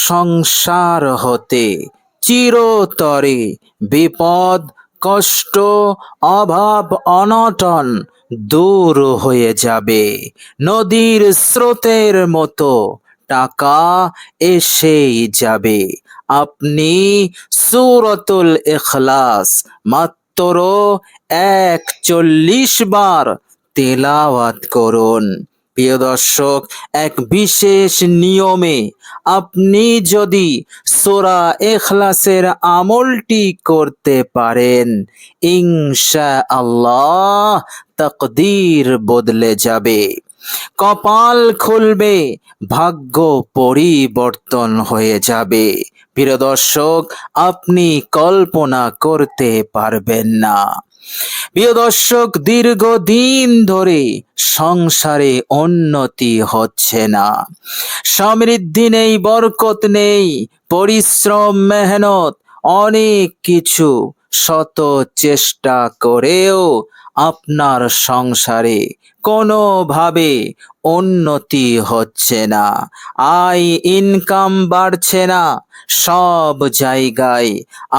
সংসার হতে চিরতরে বিপদ কষ্ট অভাব অনটন দূর হয়ে যাবে। নদীর স্রোতের মতো টাকা এসেই যাবে। আপনি সূরাতুল ইখলাস মাত্র ৪১ বার তেলাওয়াত করুন। প্রিয় দর্শক, এক বিশেষ নিয়মে আপনি যদি সূরা ইখলাসের আমলটি করতে পারেন, ইনশাআল্লাহ তাকদীর বদলে যাবে, কপাল খুলবে, ভাগ্য পরিবর্তন হয়ে যাবে। প্রিয় দর্শক, আপনি কল্পনা করতে পারবেন না। প্রিয় দর্শক, দীর্ঘদিন ধরে সংসারে উন্নতি হচ্ছে না, সমৃদ্ধি নেই, বরকত নেই, পরিশ্রম মেহনত অনেক কিছু, শত চেষ্টা করেও আপনার সংসারে কোনোভাবে উন্নতি হচ্ছে না, আয় ইনকাম বাড়ছে না, সব জায়গায়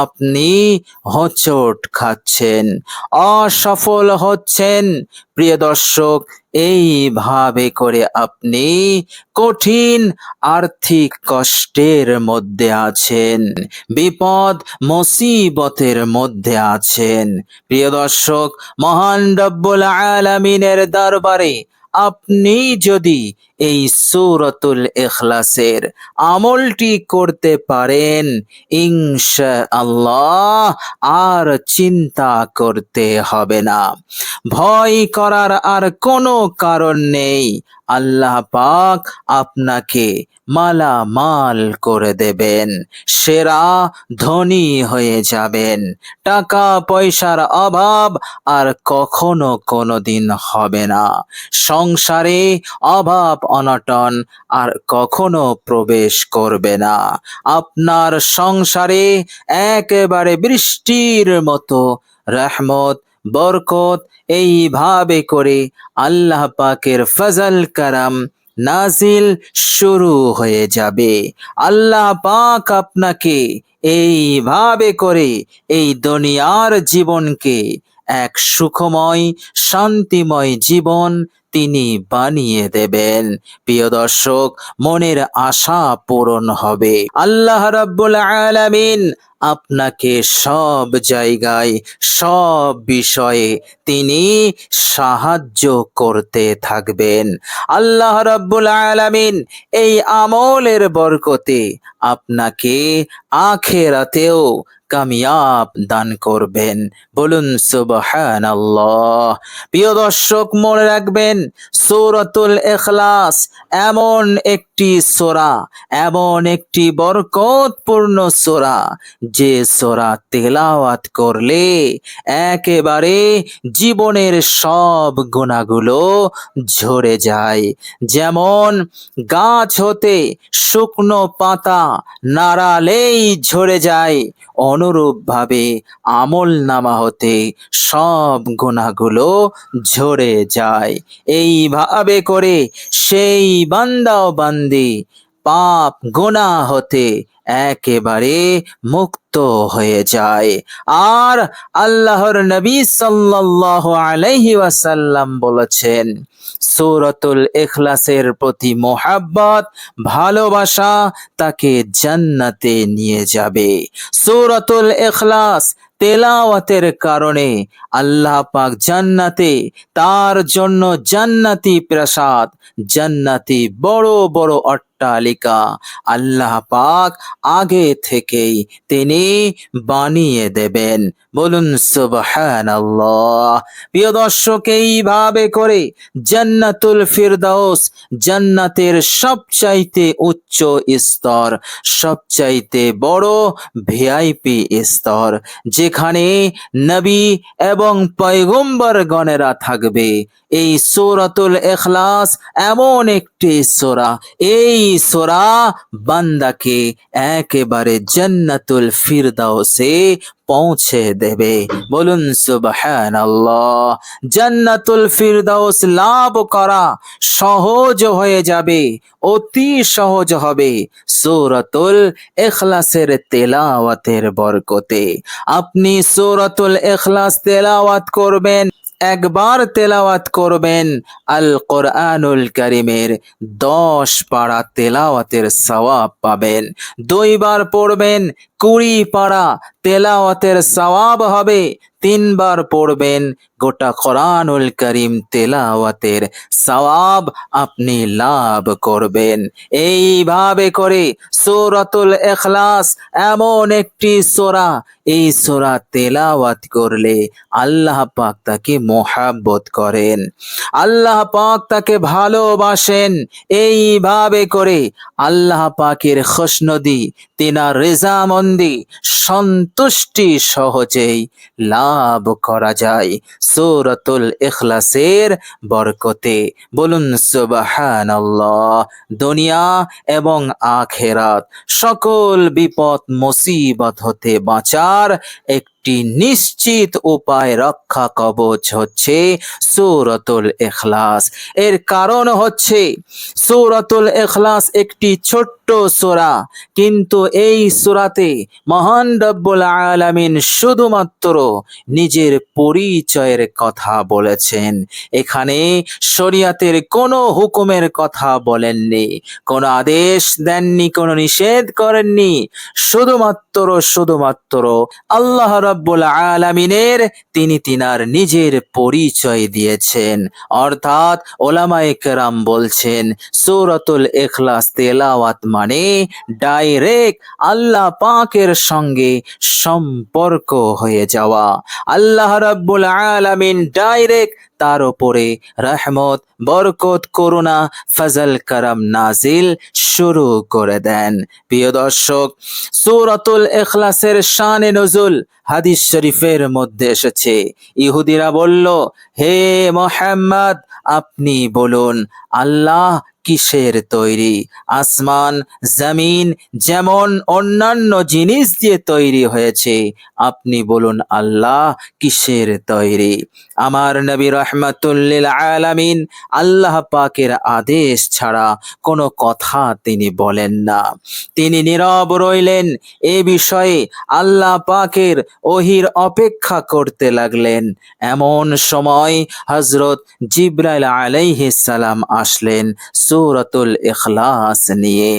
আপনি হোঁচট খাচ্ছেন, অসফল হচ্ছেন। প্রিয় দর্শক, এইভাবে করে আপনি কঠিন আর্থিক কষ্টের মধ্যে আছেন, বিপদ মুসিবতের মধ্যে আছেন। প্রিয় দর্শক, মহান রব্বুল আলামিনের দরবারে আপনি যদি এই সূরাতুল ইখলাসের আমলটি করতে পারেন, ইনশাআল্লাহ আর চিন্তা করতে হবে না, ভয় করার আর কোনো কারণ নেই। আল্লাহ পাক আপনাকে মালামাল করে দেবেন, সেরা ধনী হয়ে যাবেন, টাকা পয়সার অভাব আর কখনো কোনোদিন হবে না, সংসারে অভাব অনটন আর কখনো প্রবেশ করবে না, আপনার সংসারে একেবারে বৃষ্টির মতো রহমত বরকত এইভাবে করে আল্লাহ পাকের ফজল করম নাজিল শুরু হয়ে যাবে। আল্লাহ পাক আপনাকে এইভাবে করে এই দুনিয়ার জীবনকে এক সুখময় শান্তিময় জীবন তিনি বানিয়ে দেবেন। প্রিয় দর্শক, মনের আশা পূরণ হবে। আল্লাহ রাব্বুল আলামিন আপনাকে সব জায়গায় সব বিষয়ে তিনি সাহায্য করতে থাকবেন। আল্লাহ রাব্বুল আলামিন এই আমলের বরকতে আপনাকে আখিরাতেও কামিয়াব দান করবেন। বলুন সুবহানাল্লাহ। প্রিয় দর্শক, মনে রাখবেন, সূরাতুল ইখলাস এমন একটি সূরা, এমন একটি বরকতপূর্ণ সূরা, যে সূরা তেলাওয়াত করলে একেবারে জীবনের সব গুনাহগুলো ঝরে যায়। যেমন গাছ হতে শুকনো পাতা নাড়ালেই ঝরে যায়, অনুরূপভাবে আমলনামা হতে সব গুনাহগুলো ঝরে যায়। এইভাবে করে সেই বান্দা ও বান্দি পাপ গুনাহ হতে একেবারে মুক্ত হয়ে যায়। আর আল্লাহর নবী সাল্লাল্লাহু আলাইহি ওয়াসাল্লাম বলেছেন, সূরাতুল ইখলাসের প্রতি মোহাব্বত ভালোবাসা তাকে জান্নাতে নিয়ে যাবে। সূরাতুল ইখলাস তেলাওয়াতের কারণে আল্লাহ পাক জান্নাতে তার জন্য জান্নাতি প্রাসাদ, জান্নাতি বড় বড় অট্টালিকা আল্লাহ পাক আগে থেকেই তিনি বানিয়ে দেবেন। বলুন সুবহানাল্লাহ। প্রিয় দর্শক, এইভাবে করে জান্নাতুল ফিরদাউস, জান্নাতের সবচাইতে উচ্চ স্তর, সবচাইতে বড় ভিআইপি স্তর, যেখানে নবী এবং পয়গম্বর গণেরা থাকবে। এই সূরাতুল ইখলাস এমন একটি সূরা, এই সূরা বান্দাকে একেবারে জান্নাতুল ফিরদাউসে পৌঁছে দেবে। বলুন সুবহানাল্লাহ। জান্নাতুল ফিরদাউস লাভ করা সহজ হয়ে যাবে, অতি সহজ হবে সূরাতুল ইখলাসের তেলাওয়াতের বরকতে। আপনি সূরাতুল ইখলাস তেলাওয়াত করবেন, একবার তেলাওয়াত করবেন, আল কোরআনুল কারীমের 10 পারা তেলাওয়াতের সওয়াব পাবেন। 2 বার পড়বেন, 20 পারা তেলাওয়াতের সওয়াব হবে। 3 বার পড়বেন, গোটা কোরআনুল কারীম তেলাওয়াতের সওয়াব আপনি লাভ করবেন। এইভাবে করে সূরাতুল ইখলাস এমন একটি সূরা, এই সূরা তেলাওয়াত করলে আল্লাহ পাক তাকে মোহাব্বত করেন, আল্লাহ পাক তাকে ভালোবাসেন। এইভাবে করে আল্লাহ পাকের খুশনদি, তিনার রেজামন্দি, সন্তুষ্টি সহজেই লাভ করা যায় সূরাতুল ইখলাসের বরকতে। বলুন সুবহানাল্লাহ। দুনিয়া এবং আখিরাত সকল বিপদ মুসিবত হতে বাঁচার একটি নিশ্চিত উপায়, রক্ষা কবচ হচ্ছে সূরাতুল ইখলাস। এর কারণ হচ্ছে সূরাতুল ইখলাস একটি ছোট্ট সূরা, কিন্তু এই সূরাতে মহান রব্বুল আলামিন শুধুমাত্র নিজের পরিচয়ের কথা বলেছেন। এখানে শরিয়াতের কোনো হুকুমের কথা বলেননি, কোনো আদেশ দেননি, কোনো নিষেধ করেননি। শুধুমাত্র আল্লাহ রাব্বুল আলামিনের তিনি তিনার নিজের পরিচয় দিয়েছেন। অর্থাৎ ওলামায়ে কেরাম বলছেন সূরাতুল ইখলাস তেলাওয়াত মানে ডাইরেক্ট আল্লাহ পাকের সঙ্গে সম্পর্ক হয়ে যাওয়া। আল্লাহ রাব্বুল আলামিন ডাইরেক্ট তার উপরে রহমত, বরকত, করুণা, ফজল, করম নাজিল শুরু করে দেন। প্রিয় দর্শক, সূরাতুল ইখলাসের শানে নজুল হাদিস শরীফের মধ্যে এসেছে। ইহুদিরা বলল, হে মুহাম্মদ, আপনি বলুন আল্লাহ কিসের তৈরি? আসমান জমিন যেমন অন্যান্য জিনিস দিয়ে তৈরি হয়েছে, আপনি বলুন আল্লাহ কিসের তৈরি? আমার নবী রাহমাতুল লিল আলামিন আল্লাহ পাকের আদেশ ছাড়া কোনো কথা তিনি বলেন না। তিনি নীরব রইলেন। এ বিষয়ে আল্লাহ পাকের ওহির অপেক্ষা করতে লাগলেন। এমন সময় হযরত জিবরাইল আলাইহিস সালাম আসলেন সূরাতুল ইখলাস নিয়ে।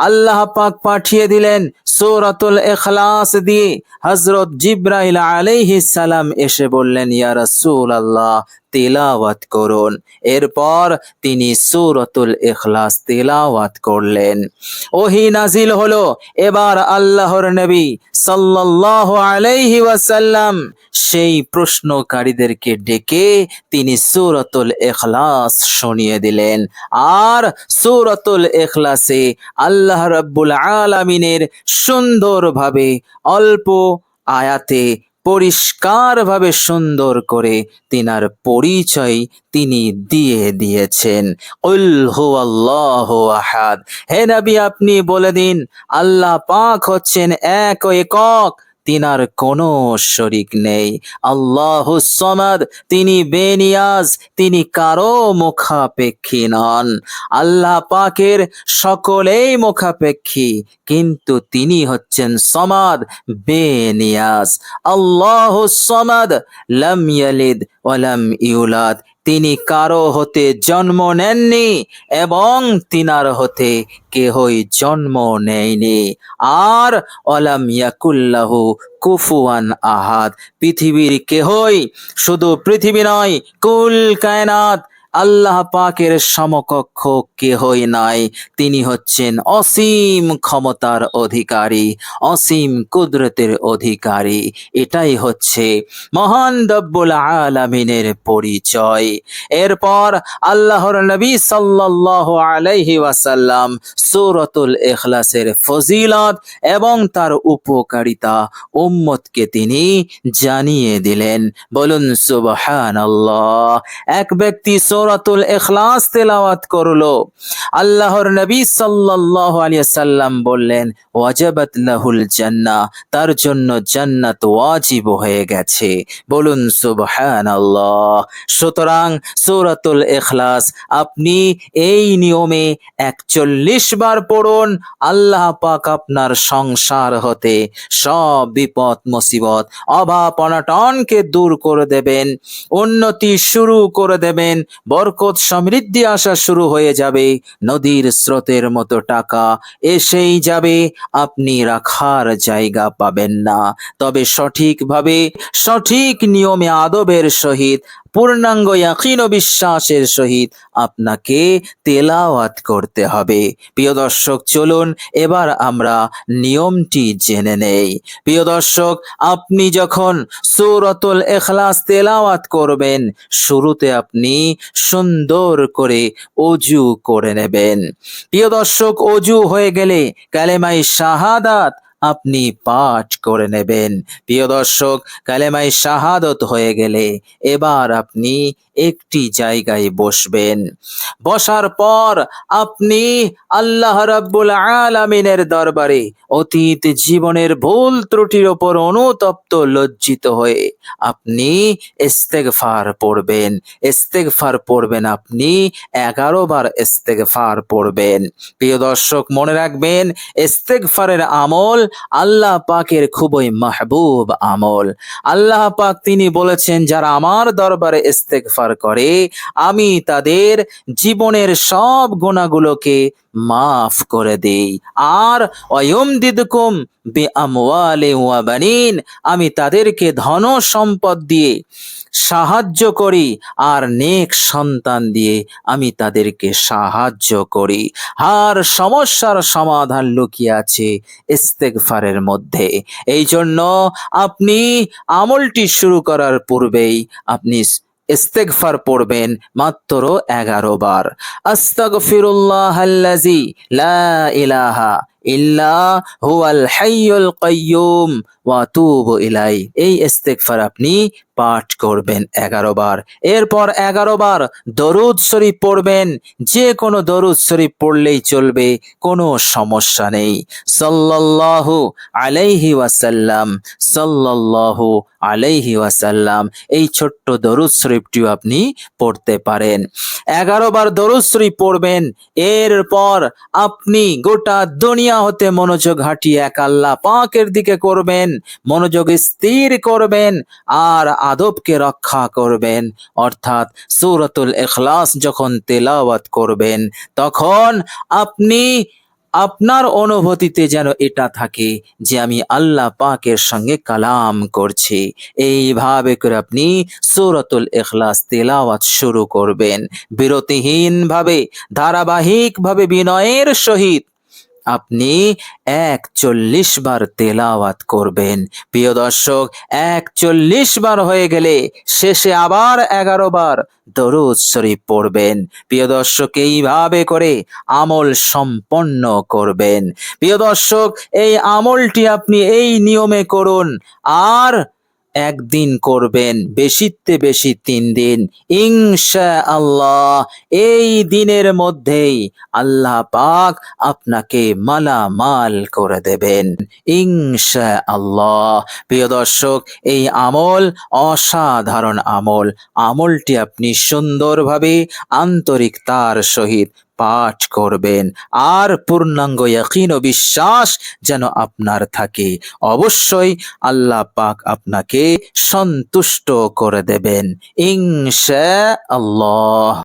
আল্লাহ পাক পাঠিয়ে দিলেন সূরাতুল ইখলাস দিয়ে। হযরত জিবরাইল আলাইহিস সালাম এসে বললেন, ইয়া রাসূলুল্লাহ, তেলাওয়াত করুন। এরপর তিনি সূরাতুল ইখলাস তেলাওয়াত করলেন। ওহী নাজিল হলো। এবার আল্লাহর নবী সাল্লাল্লাহু আলাইহি ওয়াসাল্লাম সেই প্রশ্নকারীদেরকে ডেকে তিনি সূরাতুল ইখলাস শুনিয়ে দিলেন। আর সূরাতুল ইখলাসে আল্লাহ রাব্বুল আলামিনের সুন্দরভাবে অল্প আয়াতে পরিষ্কারভাবে সুন্দর করে তিনার পরিচয় তিনি দিয়ে দিয়েছেন। কুল হুয়াল্লাহু আহাদ। হে নবী, আপনি বলে দিন আল্লাহ পাক হচ্ছেন এক ও একক, তিনার কোনো শরিক নেই। আল্লাহুস সামাদ, তিনি বেনিয়াজ, তিনি কারো মুখাপেক্ষী নন। আল্লাহ পাকের সকলেই মুখাপেক্ষী, কিন্তু তিনি হচ্ছেন সমাদ, বেনিয়াজ। আল্লাহুস সামাদ লাম ইয়ালিদ ওয়া লাম ইউলাদ, তিনি কারো হতে জন্ম নেননি এবং তিনার হতে কেহই জন্ম নেয়নি। আর ওয়ালাম ইয়াকুল্লাহু কুফুয়ান আহাদ, পৃথিবীর কেহই, শুধু পৃথিবী নয়, কুল কায়নাত আল্লাহ পাকের সমকক্ষ কেহই নাই। তিনি হচ্ছেন অসীম ক্ষমতার অধিকারী, অসীম কুদরতের অধিকারী। এটাই হচ্ছে মহান রব্বুল আলামিনের পরিচয়। এরপর আল্লাহর নবী সাল্লাল্লাহু আলাইহি ওয়াসাল্লাম সূরাতুল ইখলাসের ফজিলত এবং তার উপকারিতা উম্মতকে তিনি জানিয়ে দিলেন। বলুন সুবহানাল্লাহ। এক ব্যক্তি সূরাতুল ইখলাস তেলাওয়াত করলো, আল্লাহর নবী সাল্লাল্লাহু আলাইহি ওয়াসাল্লাম বললেন ওয়াজাবাত লাহুল জান্নাহ, তার জন্য জান্নাত ওয়াজিব হয়ে গেছে। বলুন সুবহানাল্লাহ। সুতরাং সূরাতুল ইখলাস আপনি এই নিয়মে ৪১ বার পড়ুন, আল্লাহ পাক আপনার সংসার হতে সব বিপদ মুসিবত অভাব অনটনকে দূর করে দেবেন, উন্নতি শুরু করে দেবেন, বরকত সমৃদ্ধি আসা শুরু হয়ে যাবে, নদীর স্রোতের মতো টাকা এসেই যাবে, আপনি রাখার জায়গা পাবেন না। তবে সঠিকভাবে সঠিক নিয়মে আদবের সহিত পূর্ণাঙ্গ ইয়াকিন ও বিশ্বাসের সহিত আপনাকে তেলাওয়াত করতে হবে। প্রিয় দর্শক, চলুন এবার আমরা নিয়মটি জেনে নেই। প্রিয় দর্শক, আপনি যখন সূরাতুল ইখলাস তেলাওয়াত করবেন, শুরুতে আপনি সুন্দর করে অজু করে নেবেন। প্রিয় দর্শক, অজু হয়ে গেলে কালেমায়ে শাহাদাত আপনি পাঠ করে নেবেন। প্রিয় দর্শক, কালেমায়ে শাহাদত হয়ে গেলে এবার আপনি একটি জায়গায় বসবেন। বসার পর আপনি আল্লাহ রাব্বুল আলামিনের দরবারে অতীত জীবনের ভুল ত্রুটির ওপর অনুতপ্ত লজ্জিত হয়ে আপনি ইস্তেগফার পড়বেন। ইস্তেগফার পড়বেন আপনি ১১ বার ইস্তেগফার পড়বেন। প্রিয় দর্শক, মনে রাখবেন ইস্তেগফারের আমল আল্লাহ পাকের খুবই মাহবুব আমল। আল্লাহ পাক তিনি বলেছেন, যারা আমার দরবারে ইস্তেগফার করে আমি তাদের জীবনের সব গুনাহগুলোকে মাফ করে দেই। আর ওয়ায়ুমদিদকুম বিআমওয়ালিন ওয়া বানিন, আমি তাদেরকে ধন সম্পদ দিয়ে সাহায্য করি আর নেক সন্তান দিয়ে আমি তাদেরকে সাহায্য করি। আর সমস্যার সমাধান লুকিয়ে আছে ইস্তেগফারের মধ্যে। এই জন্য আপনি আমলটি শুরু করার পূর্বেই আপনি ইস্তেগফার পড়বেন মাত্র ১১ বার। আস্তাগফিরুল্লাহাল্লাযী লা ইলাহা ইল্লা হুয়াল হাইয়ুল কাইয়্যুম ওয়া আতুবু ইলাইহি। এই ইস্তেগফার আপনি পাঠ করবেন ১১ বার। এরপর ১১ বার দরুদ শরীফ পড়বেন। যে কোনো দরুদ শরীফ পড়লেই চলবে, কোনো সমস্যা নেই। সাল্লাল্লাহু আলাইহি ওয়াসাল্লাম, সাল্লাল্লাহু আলাইহি ওয়াসাল্লাম, এই ছোট্ট দরুদ শরীফটিও আপনি পড়তে পারেন। ১১ বার দরুদ শরীফ পড়বেন। এরপর আপনি গোটা দুনিয়া হতে মনোযোগ হাঁটিয়ে এক আল্লাহ পাকের দিকে করবেন, মনোযোগ স্থির করবেন আর আদবকে রক্ষা করবেন। অর্থাৎ সূরাতুল ইখলাস যখন তেলাওয়াত করবেন তখন আপনি আপনার অনুভূতিতে যেন এটা থাকে যে আমি আল্লাহ পাকের সঙ্গে কালাম করছি। এইভাবে করে আপনি সূরাতুল ইখলাস তেলাওয়াত শুরু করবেন। বিরতিহীনভাবে ধারাবাহিকভাবে বিনয়ের সহিত আপনি ৪১ বার তেলাওয়াত করবেন। প্রিয় দর্শক, ৪১ বার হয়ে গেলে শেষে আবার ১১ বার দরুদ শরীফ পড়বেন। প্রিয় দর্শক, এইভাবে করে আমল সম্পন্ন করবেন। প্রিয় দর্শক, এই আমলটি আপনি এই নিয়মে করুন আর একদিন করবেন, বেশিতে বেশি ৩ দিন। ইনশাআল্লাহ এই দিনের মধ্যেই আল্লাহ পাক আপনাকে মালামাল করে দেবেন ইনশাআল্লাহ। প্রিয় দর্শক, এই আমল অসাধারণ আমল। আমলটি আপনি সুন্দরভাবে আন্তরিকতার সহিত পাঠ করবেন আর পূর্ণাঙ্গ ইয়াকিন ও বিশ্বাস যেন আপনার থাকে। অবশ্যই আল্লাহ পাক আপনাকে সন্তুষ্ট করে দেবেন ইনশাআল্লাহ।